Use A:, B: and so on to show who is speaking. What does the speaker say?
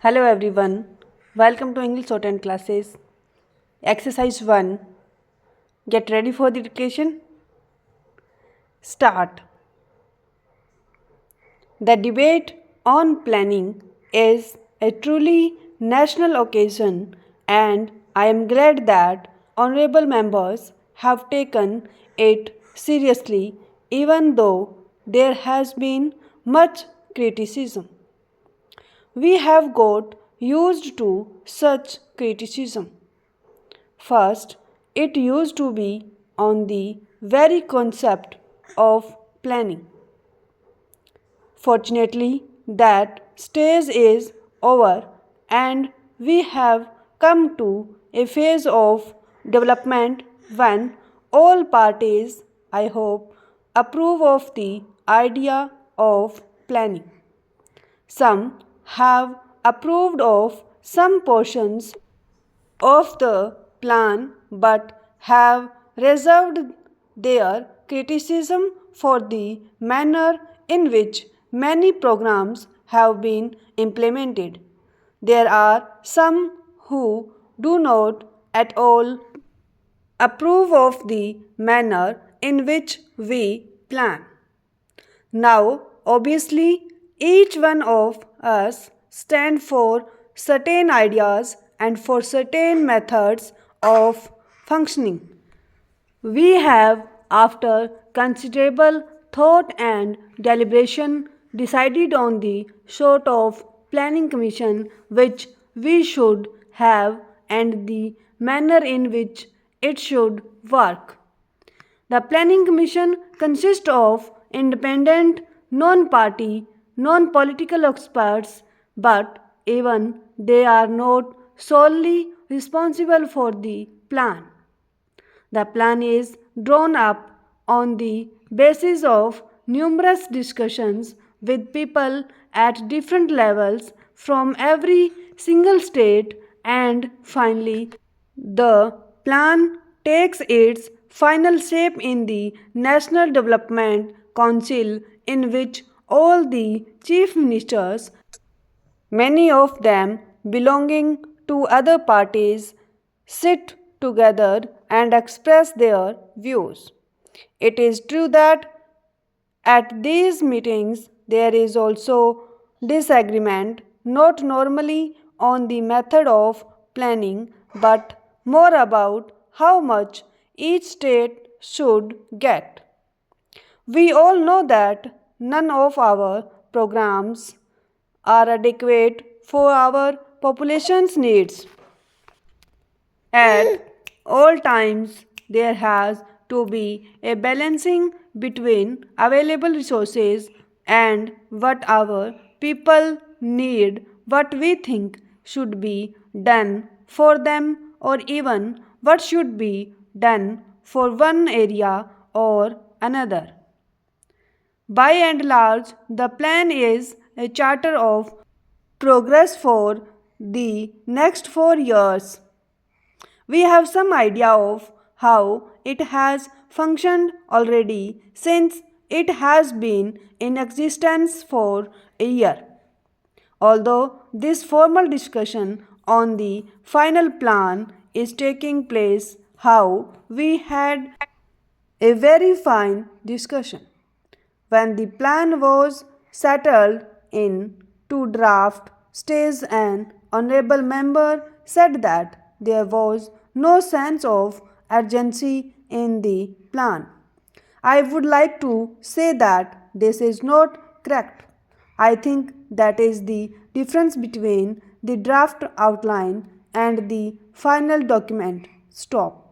A: Hello everyone, welcome to English Shorthand classes. Exercise 1. Get ready for the dictation. Start. The debate on planning is a truly national occasion, and I am glad that honorable members have taken it seriously even though there has been much criticism. We have got used to such criticism. First, it used to be on the very concept of planning. Fortunately, that stage is over and we have come to a phase of development when all parties, I hope, approve of the idea of planning. Some have approved of some portions of the plan but have reserved their criticism for the manner in which many programs have been implemented. There are some who do not at all approve of the manner in which we plan. Now, obviously, each one of us stand for certain ideas and for certain methods of functioning. We have, after considerable thought and deliberation, decided on the sort of planning commission which we should have and the manner in which it should work. The Planning Commission consists of independent, non party, non political experts, but even they are not solely responsible for the plan. The plan is drawn up on the basis of numerous discussions with people at different levels from every single state, and finally, the plan takes its final shape in the National Development Council, in which all the chief ministers, many of them belonging to other parties, sit together and express their views. It is true that at these meetings there is also disagreement, not normally on the method of planning, but more about how much each state should get. We all know that none of our programs are adequate for our population's needs. At all times, there has to be a balancing between available resources and what our people need, what we think should be done for them, or even what should be done for one area or another. By and large, the plan is a charter of progress for the next 4 years. We have some idea of how it has functioned already since it has been in existence for a year. Although this formal discussion on the final plan is taking place, how we had a very fine discussion. When the plan was settled in to draft stage, an honorable member said that there was no sense of urgency in the plan. I would like to say that this is not correct. I think that is the difference between the draft outline and the final document. Stop.